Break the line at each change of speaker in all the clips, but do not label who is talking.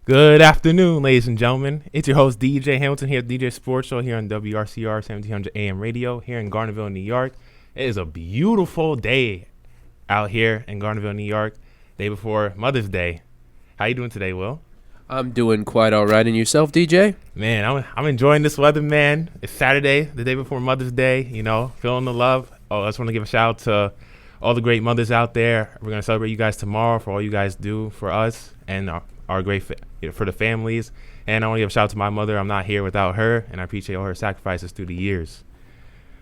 Good afternoon, ladies and gentlemen. It's your host, DJ Hamilton, here at DJ Sports Show here on WRCR 1700 AM radio here in Garnerville, New York. It is a beautiful day out here in Garnerville, New York, day before Mother's Day. How you doing today, Will?
I'm doing quite all right. And yourself, DJ?
Man, I'm enjoying this weather, man. It's Saturday, the day before Mother's Day, feeling the love. Oh, I just want to give a shout out to all the great mothers out there. We're going to celebrate you guys tomorrow for all you guys do for us and our great for the families. And I want to give a shout out to my mother. I'm not here without her, and I appreciate all her sacrifices through the years.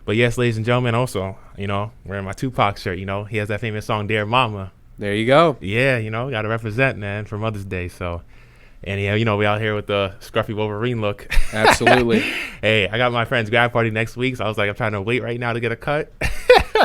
But yes, ladies and gentlemen, also, wearing my Tupac shirt, he has that famous song, Dear Mama.
There you go.
Yeah, got to represent, man, for Mother's Day. So, and yeah, we out here with the scruffy Wolverine look.
Absolutely.
Hey, I got my friend's grad party next week, so I was like, I'm trying to wait right now to get a cut.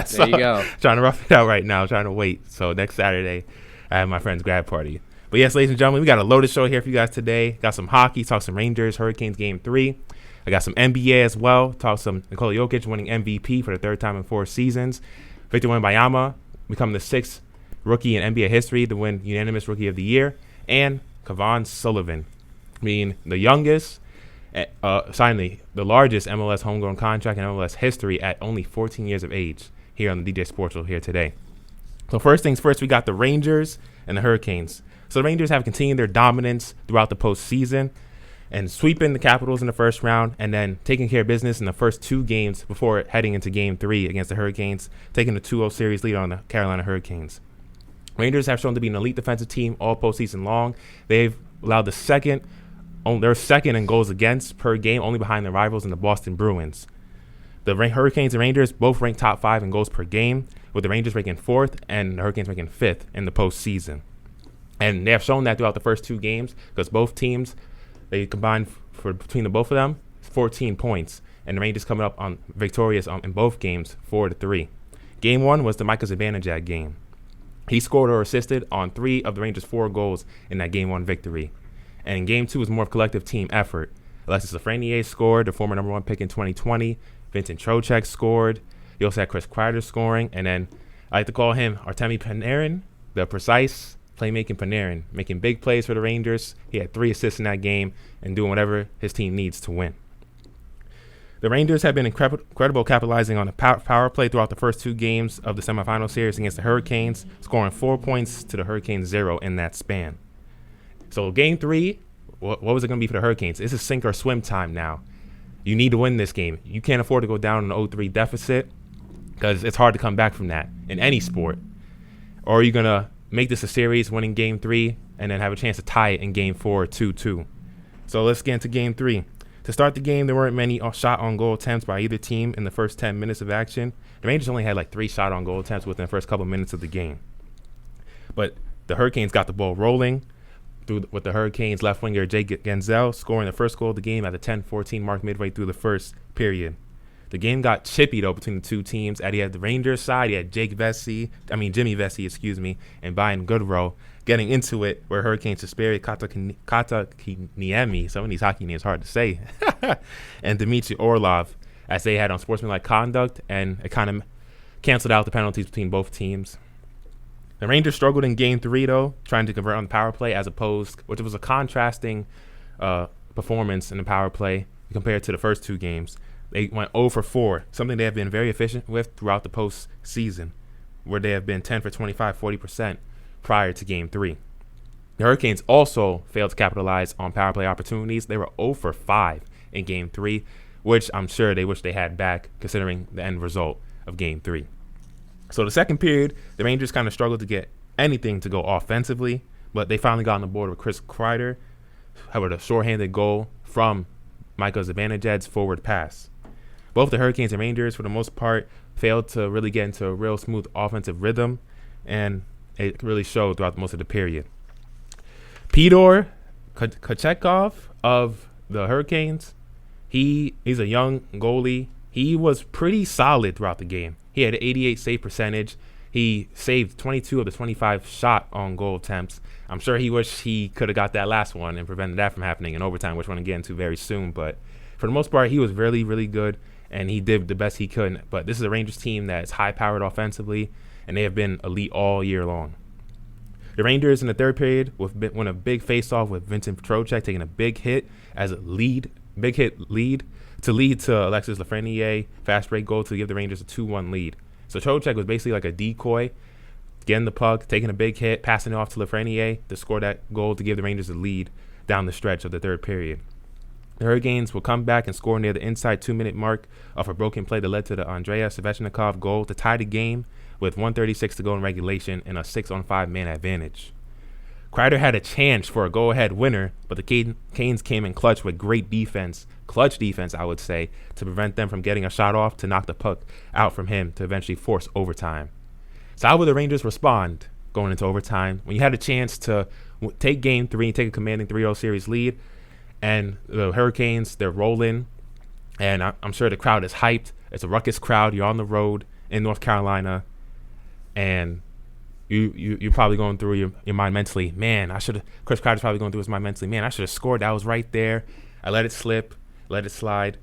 So,
there you go.
Trying to rough it out right now, trying to wait. So next Saturday, I have my friend's grad party. But yes, ladies and gentlemen, we got a loaded show here for you guys today. Got some hockey, talk some Rangers, Hurricanes Game 3. I got some NBA as well. Talk some Nikola Jokic winning MVP for the third time in 4 seasons. Victor Wembanyama becoming the 6th rookie in NBA history to win unanimous Rookie of the Year. And Cavan Sullivan being the youngest, signing the largest MLS homegrown contract in MLS history at only 14 years of age here on the DJ Sports Show here today. So first things first, we got the Rangers and the Hurricanes. So the Rangers have continued their dominance throughout the postseason and sweeping the Capitals in the first round and then taking care of business in the first 2 games before heading into Game 3 against the Hurricanes, taking the 2-0 series lead on the Carolina Hurricanes. Rangers have shown to be an elite defensive team all postseason long. They've allowed they're second in goals against per game, only behind their rivals in the Boston Bruins. The Hurricanes and Rangers both rank top 5 in goals per game, with the Rangers ranking 4th and the Hurricanes ranking 5th in the postseason. And they have shown that throughout the first 2 games because both teams, they combined between the both of them 14 points, and the Rangers coming up on victorious in both games 4-3. Game 1 was the Micah Zibanejad game. He scored or assisted on 3 of the Rangers' 4 goals in that Game 1 victory. And Game 2 was more of a collective team effort. Alexis Lafreniere scored, the former number 1 pick in 2020. Vincent Trocheck scored. You also had Chris Kreider scoring. And then I like to call him Artemi Panarin, the precise playmaking Panarin, making big plays for the Rangers. He had 3 assists in that game and doing whatever his team needs to win. The Rangers have been incredible capitalizing on the power play throughout the first 2 games of the semifinal series against the Hurricanes, scoring 4 points to the Hurricanes 0 in that span. So Game 3, what was it going to be for the Hurricanes? This is sink or swim time now. You need to win this game. You can't afford to go down in an 0-3 deficit because it's hard to come back from that in any sport. Or are you going to make this a series, winning Game 3, and then have a chance to tie it in Game 4, 2-2. So let's get into Game 3. To start the game, there weren't many shot on goal attempts by either team in the first 10 minutes of action. The Rangers only had like 3 shot on goal attempts within the first couple minutes of the game. But the Hurricanes got the ball rolling with the Hurricanes left winger Jake Genzel scoring the first goal of the game at the 10-14 mark midway through the first period. The game got chippy, though, between the 2 teams. He had the Rangers Jimmy Vesey, and Brian Goodrow getting into it, where Hurricanes Jesperi Kotkaniemi, some of these hockey names hard to say, and Dmitry Orlov, as they had unsportsmanlike conduct, and it kind of canceled out the penalties between both teams. The Rangers struggled in Game 3, though, trying to convert on the power play, which was a contrasting performance in the power play compared to the first 2 games. They went 0 for 4, something they have been very efficient with throughout the postseason, where they have been 10 for 25, 40% prior to Game 3. The Hurricanes also failed to capitalize on power play opportunities. They were 0 for 5 in Game 3, which I'm sure they wish they had back considering the end result of Game 3. So the second period, the Rangers kind of struggled to get anything to go offensively, but they finally got on the board with Chris Kreider, with a shorthanded goal from Micah Zibanejad's forward pass. Both the Hurricanes and Rangers, for the most part, failed to really get into a real smooth offensive rhythm, and it really showed throughout most of the period. Pyotr Kochetkov of the Hurricanes, he's a young goalie. He was pretty solid throughout the game. He had an 88 save percentage. He saved 22 of the 25 shot on goal attempts. I'm sure he wished he could have got that last one and prevented that from happening in overtime, which we're going to get into very soon. But for the most part, he was really, really good, and he did the best he could. But this is a Rangers team that is high-powered offensively, and they have been elite all year long. The Rangers in the third period won a big face-off with Vincent Trocheck taking a big hit as a lead to Alexis Lafreniere fast break goal to give the Rangers a 2-1 lead. So Trocheck was basically like a decoy, getting the puck, taking a big hit, passing it off to Lafreniere to score that goal to give the Rangers a lead down the stretch of the third period. The Hurricanes will come back and score near the inside 2-minute mark off a broken play that led to the Andrei Svechnikov goal to tie the game with 1:36 to go in regulation and a 6-on-5 man advantage. Kreider had a chance for a go-ahead winner, but the Canes came in clutch with great defense, I would say, to prevent them from getting a shot off to knock the puck out from him to eventually force overtime. So how will the Rangers respond going into overtime when you had a chance to take Game 3 and take a commanding 3-0 series lead? And the Hurricanes, they're rolling, and I'm sure the crowd is hyped. It's a ruckus crowd. You're on the road in North Carolina, and you're probably going through your mind mentally, man, Chris Kreider's probably going through his mind mentally, man, I should have scored. That was right there. I let it slip, let it slide.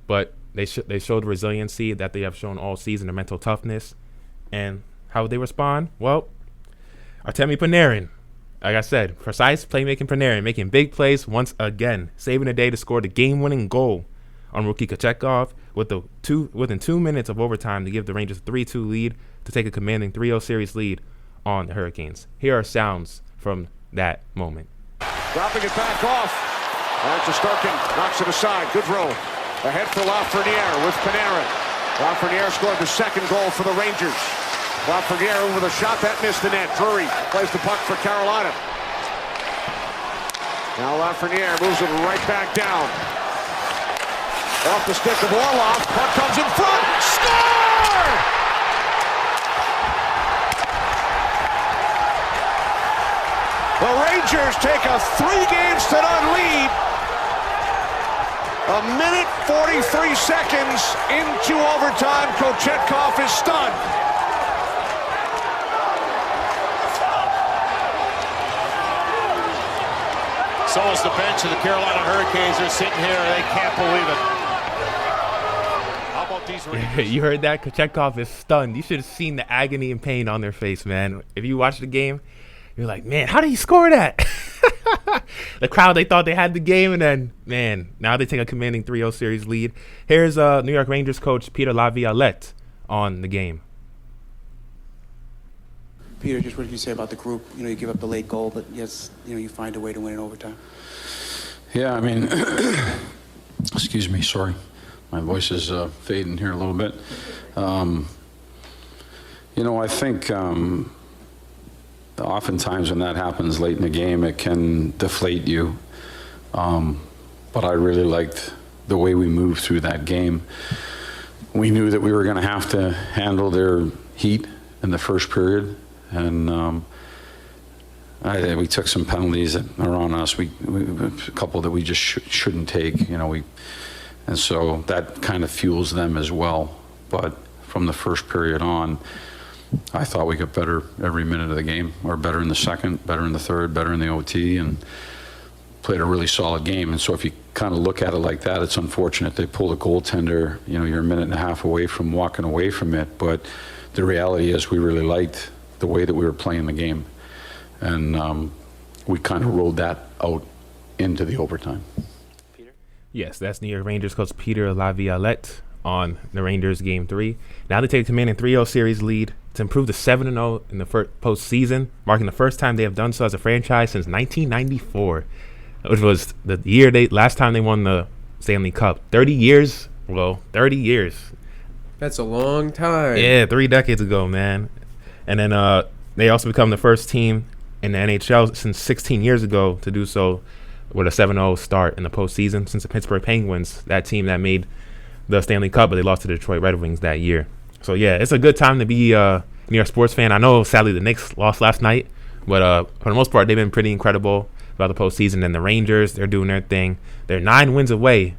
But they showed resiliency that they have shown all season, their mental toughness. And how would they respond? Well, Artemi Panarin, like I said, precise playmaking Panarin, making big plays once again, saving the day to score the game-winning goal on rookie Kochetkov within 2 minutes of overtime to give the Rangers a 3-2 lead to take a commanding 3-0 series lead on the Hurricanes. Here are sounds from that moment.
Dropping it back off. And Shesterkin knocks it aside. Good roll. Ahead for Lafreniere with Panarin. Lafreniere scored the second goal for the Rangers. Lafreniere with a shot that missed the net. Drury plays the puck for Carolina. Now Lafreniere moves it right back down. Off the stick of Orlov. Puck comes in front. Score! The Rangers take a 3-0 lead. A minute 43 seconds into overtime. Kochetkov is stunned.
So is the bench of the Carolina Hurricanes. Are sitting here. They can't believe it. How about these Rangers?
You heard that? Kochetkov is stunned. You should have seen the agony and pain on their face, man. If you watch the game, you're like, man, how did he score that? The crowd, they thought they had the game, and then, man, now they take a commanding 3-0 series lead. Here's New York Rangers coach Peter Laviolette on the game.
Peter, just what did you say about the group? You give up the late goal, but yes, you find a way to win in overtime.
Yeah, I mean, excuse me, sorry. My voice is fading here a little bit. I think oftentimes when that happens late in the game, it can deflate you. But I really liked the way we moved through that game. We knew that we were going to have to handle their heat in the first period. And we took some penalties that are on us. We a couple that we just shouldn't take. And so that kind of fuels them as well. But from the first period on, I thought we got better every minute of the game, or better in the second, better in the third, better in the OT, and played a really solid game. And so if you kind of look at it like that, it's unfortunate they pulled a goaltender. You're a minute and a half away from walking away from it. But the reality is we really liked the way that we were playing the game. And we kind of rolled that out into the overtime.
Peter? Yes, that's New York Rangers coach Peter Laviolette on the Rangers Game 3. Now they take a commanding 3-0 series lead to improve to 7-0 in the first postseason, marking the first time they have done so as a franchise since 1994, which was the year last time they won the Stanley Cup. 30 years. Well, 30 years.
That's a long time.
Yeah, 3 decades ago, man. And then they also become the first team in the NHL since 16 years ago to do so with a 7-0 start in the postseason since the Pittsburgh Penguins, that team that made the Stanley Cup, but they lost to the Detroit Red Wings that year. So, yeah, it's a good time to be a New York sports fan. I know, sadly, the Knicks lost last night, but for the most part, they've been pretty incredible about the postseason. And the Rangers, they're doing their thing. They're 9 wins away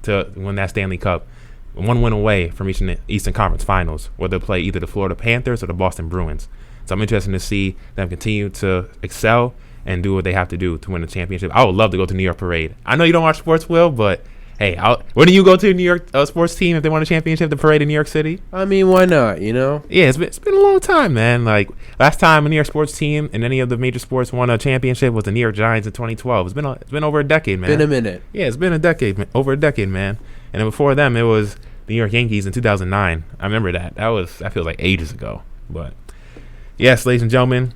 to win that Stanley Cup. 1 win away from reaching the Eastern Conference Finals, where they'll play either the Florida Panthers or the Boston Bruins. So I'm interested to see them continue to excel and do what they have to do to win the championship. I would love to go to New York Parade. I know you don't watch sports, Will, but Hey, wouldn't you go to a New York sports team if they won a championship, the parade in New York City?
I mean, why not, you know?
Yeah, it's been a long time, man. Like, last time a New York sports team in any of the major sports won a championship was the New York Giants in 2012. It's been over a decade, man.
Been a minute.
Yeah, it's been over a decade, man. And then before them, it was the New York Yankees in 2009. I remember that. That feels like ages ago. But yes, ladies and gentlemen,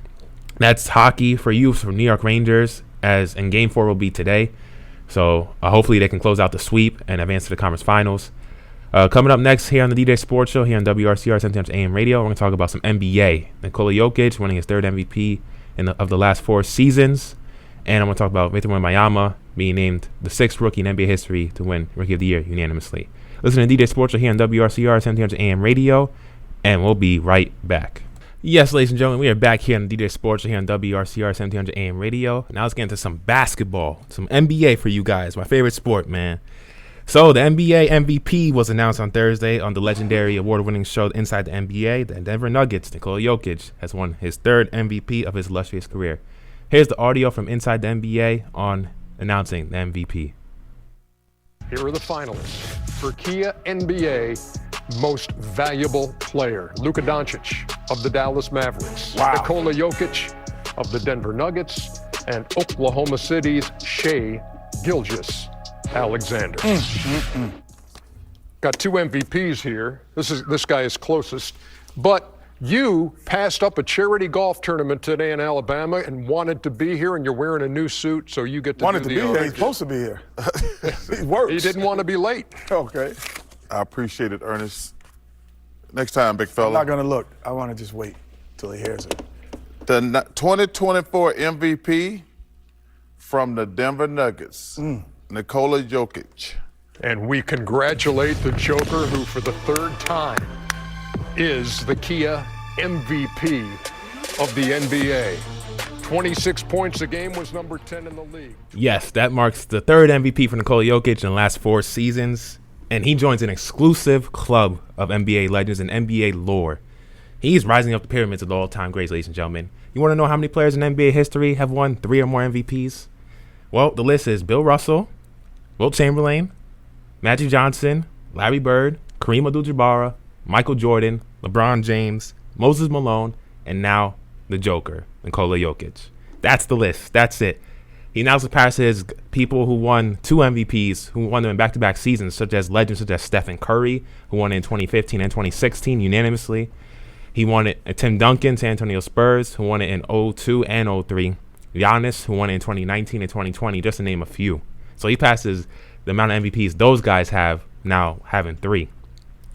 that's hockey for you from New York Rangers, and Game 4 will be today. So hopefully they can close out the sweep and advance to the conference finals. Coming up next here on the DJ Sports Show here on WRCR 710 AM Radio, we're going to talk about some NBA. Nikola Jokic winning his third MVP of the last 4 seasons. And I'm going to talk about Victor Wembanyama being named the 6th rookie in NBA history to win Rookie of the Year unanimously. Listen to DJ Sports Show here on WRCR 710 AM Radio, and we'll be right back. Yes, ladies and gentlemen, we are back here on DJ Sports here on WRCR 1700 AM Radio. Now let's get into some basketball, some NBA for you guys, my favorite sport, man. So the NBA MVP was announced on Thursday on the legendary award-winning show Inside the NBA. The Denver Nuggets, Nikola Jokic, has won his 3rd MVP of his illustrious career. Here's the audio from Inside the NBA on announcing the MVP.
Here are the finalists for Kia NBA Most Valuable Player. Luka Doncic of the Dallas Mavericks.
Wow.
Nikola Jokic of the Denver Nuggets. And Oklahoma City's Shai Gilgeous-Alexander. Got 2 MVPs here. This guy is closest. But you passed up a charity golf tournament today in Alabama and wanted to be here, and you're wearing a new suit, so you get to
Wanted
do
to
the
be here.
honors.
He's supposed to be here. He works.
He didn't want to be late.
Okay.
I appreciate it, Ernest. Next time, big fella.
I'm not going to look. I want to just wait till he hears it.
The 2024 MVP from the Denver Nuggets, Nikola Jokic.
And we congratulate the Joker, who for the 3rd time is the Kia MVP of the NBA. 26 points a game, was number 10 in the league.
Yes, that marks the 3rd MVP for Nikola Jokic in the last 4 seasons. And he joins an exclusive club of NBA legends and NBA lore. He's rising up the pyramids of the all-time greats, ladies and gentlemen. You want to know how many players in NBA history have won 3 or more MVPs? Well, the list is Bill Russell, Wilt Chamberlain, Magic Johnson, Larry Bird, Kareem Abdul-Jabbar, Michael Jordan, LeBron James, Moses Malone, and now the Joker, Nikola Jokic. That's the list. That's it. He now surpasses people who won 2 MVPs, who won them in back-to-back seasons, such as legends such as Stephen Curry, who won it in 2015 and 2016 unanimously. He won it at Tim Duncan, San Antonio Spurs, who won it in 02 and 03. Giannis, who won it in 2019 and 2020, just to name a few. So he passes the amount of MVPs those guys have now having 3.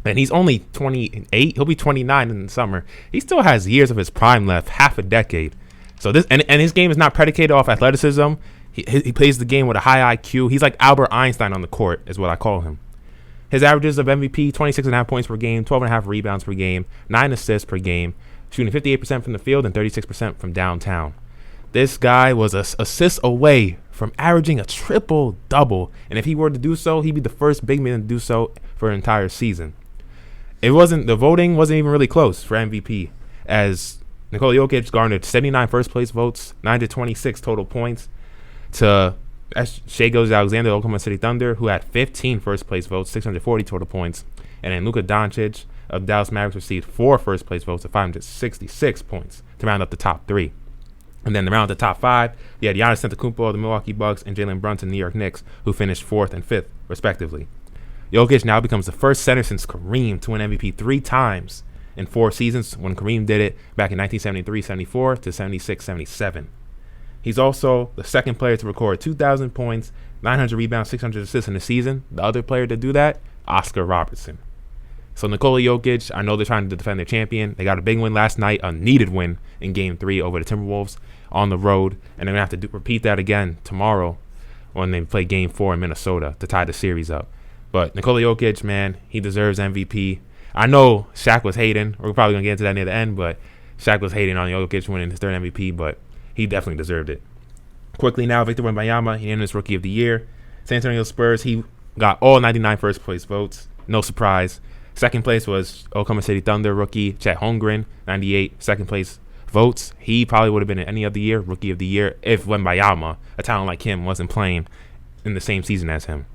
And he's only 28. He'll be 29 in the summer. He still has years of his prime left, half a decade. So this and his game is not predicated off athleticism. He plays the game with a high IQ. He's like Albert Einstein on the court, is what I call him. His averages of MVP: 26.5 points per game, 12.5 rebounds per game, 9 assists per game, shooting 58% from the field and 36% from downtown. This guy was an assist away from averaging a triple-double, and if he were to do so, he'd be the first big man to do so for an entire season. The voting wasn't even really close for MVP, as Nikola Jokic garnered 79 first-place votes, 926 total points, to Shai Gilgeous-Alexander, Oklahoma City Thunder, who had 15 first-place votes, 640 total points, and then Luka Doncic of Dallas Mavericks received 4 first-place votes of 566 points to round up the top 3. And then around the top 5, you had Giannis Antetokounmpo of the Milwaukee Bucks and Jalen Brunson, New York Knicks, who finished 4th and 5th, respectively. Jokic now becomes the first center since Kareem to win MVP 3 times in 4 seasons, when Kareem did it back in 1973-74 to 76-77. He's also the second player to record 2,000 points, 900 rebounds, 600 assists in a season. The other player to do that, Oscar Robertson. So Nikola Jokic, I know they're trying to defend their champion. They got a big win last night, a needed win in Game 3 over the Timberwolves on the road. And they're going to have to repeat that again tomorrow when they play Game 4 in Minnesota to tie the series up. But Nikola Jokic, man, he deserves MVP. I know Shaq was hating. We're probably going to get into that near the end, but Shaq was hating on Jokic winning his 3rd MVP, but he definitely deserved it. Quickly now, Victor Wembanyama, he named his Rookie of the Year. San Antonio Spurs, he got all 99 first-place votes. No surprise. Second place was Oklahoma City Thunder rookie Chet Holmgren, 98 second-place votes. He probably would have been in any other year, Rookie of the Year, if Wembanyama, a talent like him, wasn't playing in the same season as him.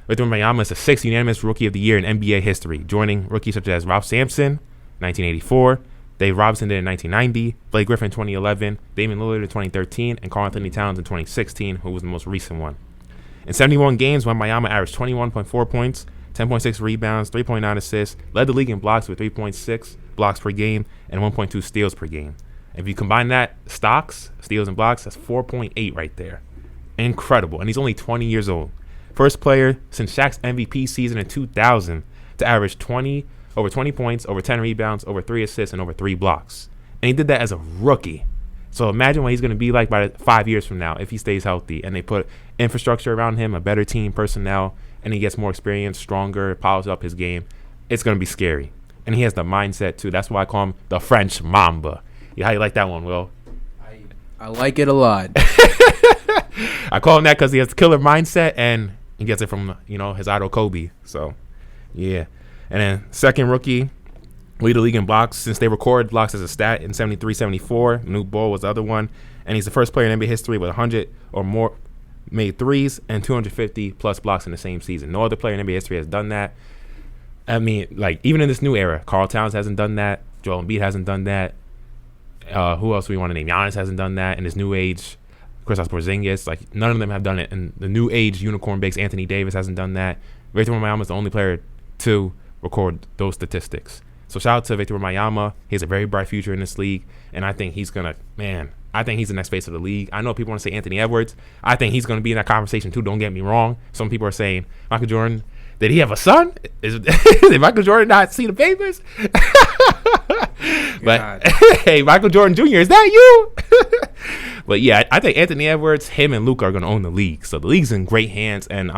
Victor Wembanyama is the 6th unanimous Rookie of the Year in NBA history, joining rookies such as Ralph Sampson, 1984, Dave Robinson did in 1990, Blake Griffin in 2011, Damian Lillard in 2013, and Karl Anthony Towns in 2016, who was the most recent one. In 71 games, Wembanyama averaged 21.4 points, 10.6 rebounds, 3.9 assists, led the league in blocks with 3.6 blocks per game, and 1.2 steals per game. If you combine that, stocks, steals, and blocks, that's 4.8 right there. Incredible. And he's only 20 years old. First player since Shaq's MVP season in 2000 to average over 20 points, over 10 rebounds, over 3 assists, and over 3 blocks. And he did that as a rookie. So imagine what he's going to be like by 5 years from now if he stays healthy and they put infrastructure around him, a better team personnel, and he gets more experience, stronger, polishes up his game. It's going to be scary. And he has the mindset, too. That's why I call him the French Mamba. Yeah, how you like that one, Will?
I like it a lot.
I call him that because he has the killer mindset, and he gets it from, his idol Kobe. So, yeah. And then second rookie, lead the league in blocks since they recorded blocks as a stat in 73-74. Nuke Ball was the other one. And he's the first player in NBA history with 100 or more made threes and 250-plus blocks in the same season. No other player in NBA history has done that. I mean, like, even in this new era, Karl Towns hasn't done that. Joel Embiid hasn't done that. Who else do we want to name? Giannis hasn't done that in his new age. Kristaps Porzingis, like, none of them have done it. And the new age unicorn bigs, Anthony Davis hasn't done that. Victor Wembanyama is the only player to record those statistics. So shout out to Victor Wembanyama. He has a very bright future in this league, and I think he's gonna, I think he's the next face of the league. I know people want to say Anthony Edwards. I think he's gonna be in that conversation too. Don't get me wrong. Some people are saying Michael Jordan. Did he have a son? Did Michael Jordan not see the papers? But hey, Michael Jordan Jr., is that you? But yeah, I think Anthony Edwards, him and Luka are gonna own the league. So the league's in great hands, and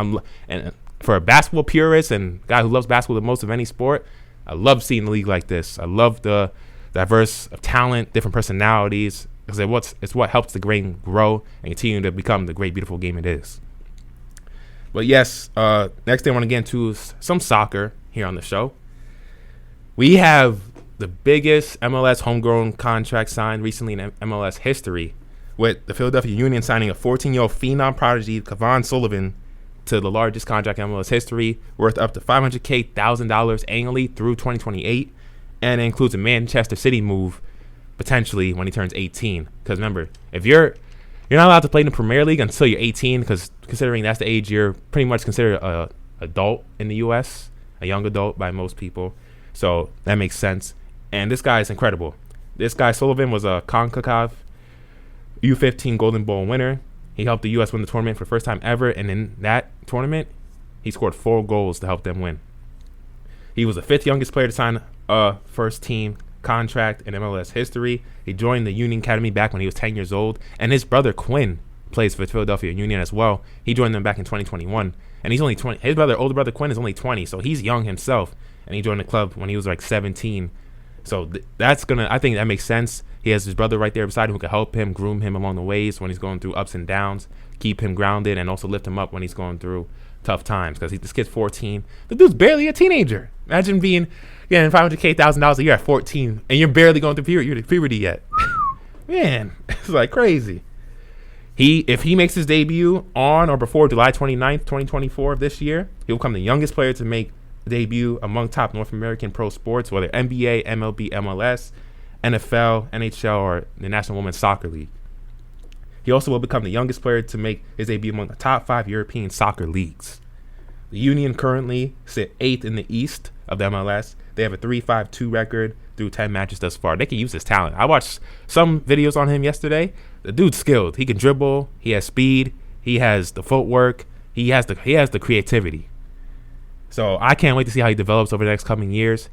for a basketball purist and guy who loves basketball the most of any sport, I love seeing the league like this. I love the diverse of talent, different personalities, because it's what helps the game grow and continue to become the great, beautiful game it is. But yes, next thing I want to get into is some soccer here on the show. We have the biggest MLS homegrown contract signed recently in MLS history, with the Philadelphia Union signing a 14-year-old phenom prodigy, Cavan Sullivan, to the largest contract in MLS history, worth up to $500,000 annually through 2028, and it includes a Manchester City move potentially when he turns 18. Because remember, if you're not allowed to play in the Premier League until you're 18, because considering that's the age you're pretty much considered a adult in the U.S., a young adult by most people. So that makes sense. And this guy is incredible. This guy Sullivan was a CONCACAF U15 Golden Ball winner. He helped the U.S. win the tournament for the first time ever, and in that tournament, he scored 4 goals to help them win. He was the 5th youngest player to sign a first-team contract in MLS history. He joined the Union Academy back when he was 10 years old, and his brother Quinn plays for the Philadelphia Union as well. He joined them back in 2021, and he's only 20. His older brother Quinn is only 20, so he's young himself, and he joined the club when he was like 17. So I think that makes sense. He has his brother right there beside him who can help him, groom him along the ways when he's going through ups and downs, keep him grounded, and also lift him up when he's going through tough times. Because this kid's 14. The dude's barely a teenager. Imagine getting $500,000 a year at 14, and you're barely going through puberty yet. Man, it's like crazy. If he makes his debut on or before July 29th, 2024 of this year, he will become the youngest player to make a debut among top North American pro sports, whether NBA, MLB, MLS, NFL, NHL, or the National Women's Soccer League. He also will become the youngest player to make his debut among the top 5 European soccer leagues. The Union currently sit 8th in the East of the MLS. They have a 3-5-2 record through 10 matches thus far. They can use his talent. I watched some videos on him yesterday. The dude's skilled. He can dribble. He has speed. He has the footwork. He has the creativity. So I can't wait to see how he develops over the next coming years.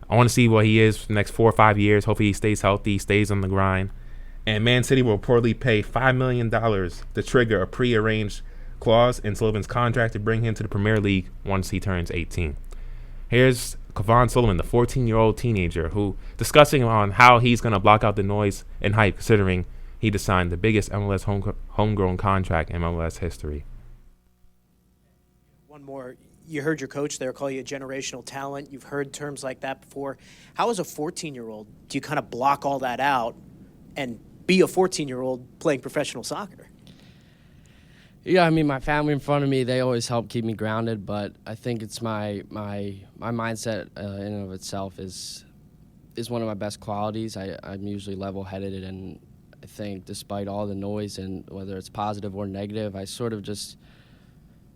I want to see what he is for the next 4 or 5 years. Hopefully he stays healthy, stays on the grind. And Man City will reportedly pay $5 million to trigger a prearranged clause in Sullivan's contract to bring him to the Premier League once he turns 18. Here's Cavan Sullivan, the 14-year-old teenager, who discussing on how he's going to block out the noise and hype, considering he just signed the biggest MLS homegrown contract in MLS history.
One more. You heard your coach there call you a generational talent. You've heard terms like that before. How, as a 14-year-old, do you kind of block all that out and be a 14-year-old playing professional soccer?
Yeah, I mean, my family in front of me, they always help keep me grounded, but I think it's my mindset in and of itself is one of my best qualities. I'm usually level-headed, and I think despite all the noise and whether it's positive or negative, I sort of just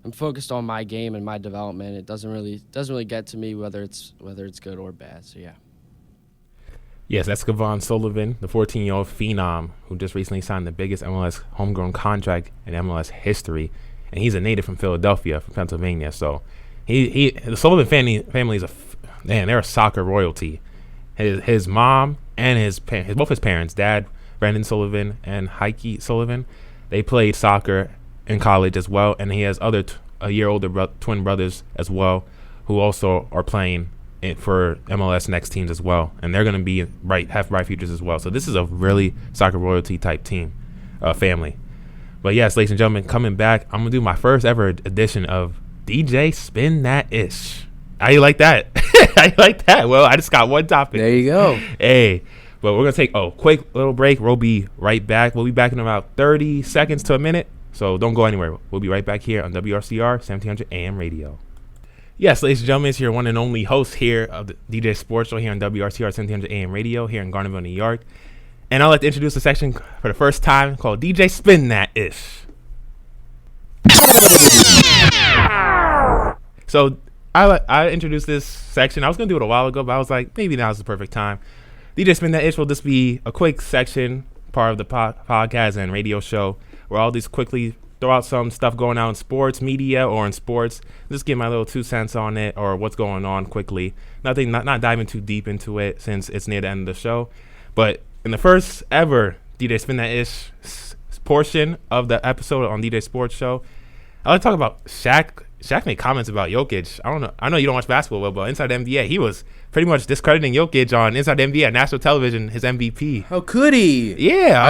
I'm focused on my game and my development. It doesn't really get to me whether it's good or bad. So yeah.
Yes, that's Cavan Sullivan, the 14-year-old phenom who just recently signed the biggest MLS homegrown contract in MLS history, and he's a native from Philadelphia, from Pennsylvania. So the Sullivan family is they're a soccer royalty. His mom and both his parents, Dad Brandon Sullivan and Heike Sullivan, they played soccer in college as well, and he has other a year older twin brothers as well who also are playing for MLS next teams as well, and they're going to be have bright futures as well. So this is a really soccer royalty type team, family. But yes, ladies and gentlemen, coming back, I'm gonna do my first ever edition of DJ Spin That Ish. How you like that? How you like that? Well, I just got one topic.
There you go.
Hey, but we're gonna take a quick little break. We'll be right back. We'll be back in about 30 seconds to a minute. So don't go anywhere. We'll be right back here on WRCR 1700 AM radio. Yes, ladies and gentlemen, it's your one and only host here of the DJ Sports Show here on WRCR 1700 AM radio here in Garnerville, New York. And I'd like to introduce a section for the first time called DJ Spin That Ish. So I introduced this section. I was going to do it a while ago, but I was like, maybe now's the perfect time. DJ Spin That Ish will just be a quick section, part of the podcast and radio show, where I'll just quickly throw out some stuff going on in sports, media, or in sports. Just give my little 2 cents on it or what's going on quickly. Not diving too deep into it since it's near the end of the show. But in the first ever DJ Spin That Ish portion of the episode on DJ Sports Show, I want to talk about Shaq. Shaq made comments about Jokic. I know you don't watch basketball well, but Inside NBA, he was pretty much discrediting Jokic on Inside NBA at national television, his MVP.
How could he?
Yeah,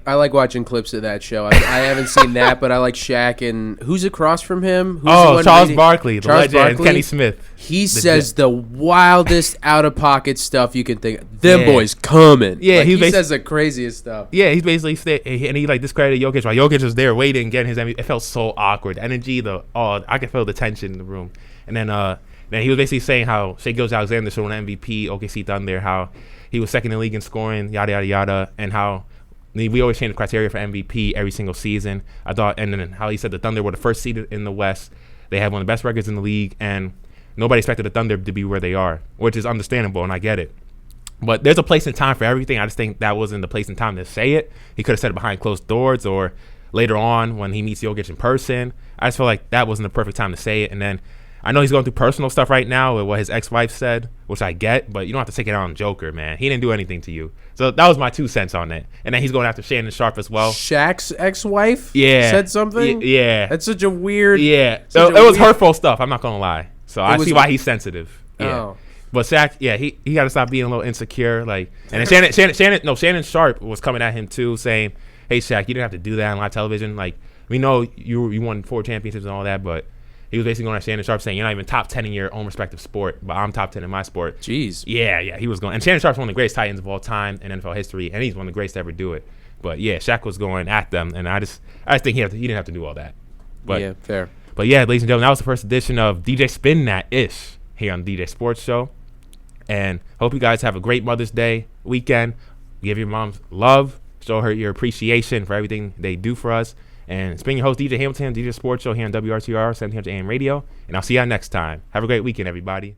I
like watching clips of that show. I haven't seen that, but I like Shaq and who's across from him?
Charles Barkley, the legend, and Kenny Smith.
He says the wildest out-of-pocket stuff you can think of. Them boys coming.
Yeah,
he says the craziest stuff.
Yeah, he's basically and he discredited Jokic while Jokic was there waiting, getting his MVP. It felt so awkward. Energy, I could feel the tension in the room. And then he was basically saying how Shai Gilgeous-Alexander showed an MVP, OKC Thunder, how he was second in the league in scoring, yada, yada, yada, and how we always change the criteria for MVP every single season. I thought, and then how he said the Thunder were the first seed in the West. They had one of the best records in the league, and nobody expected the Thunder to be where they are, which is understandable, and I get it. But there's a place and time for everything. I just think that wasn't the place and time to say it. He could have said it behind closed doors or later on when he meets Jokic in person. I just feel like that wasn't the perfect time to say it. And then I know he's going through personal stuff right now with what his ex-wife said, which I get, but you don't have to take it out on Joker, man. He didn't do anything to you. So that was my 2 cents on it. And then he's going after Shannon Sharp as well.
Shaq's ex-wife
said
something?
Yeah.
That's such a weird...
Yeah. It was hurtful stuff. I'm not going to lie. So I see why he's sensitive. Yeah.
Oh.
But Shaq, he got to stop being a little insecure. Like, and then Shannon Sharp was coming at him too, saying, "Hey Shaq, you didn't have to do that on live television. Like, we know you won 4 championships and all that, but." He was basically going at Shannon Sharp saying, "You're not even top 10 in your own respective sport, but I'm top 10 in my sport."
Jeez.
Yeah, he was going. And Shannon Sharp's one of the greatest tight ends of all time in NFL history, and he's one of the greatest to ever do it. But yeah, Shaq was going at them, and I just think he didn't have to do all that. But
yeah, fair.
But yeah, ladies and gentlemen, that was the first edition of DJ Spin That Ish here on DJ Sports Show. And hope you guys have a great Mother's Day weekend. Give your moms love. Show her your appreciation for everything they do for us. And it's been your host, DJ Hamilton, DJ Sports Show here on WRCR 1700 AM radio. And I'll see y'all next time. Have a great weekend, everybody.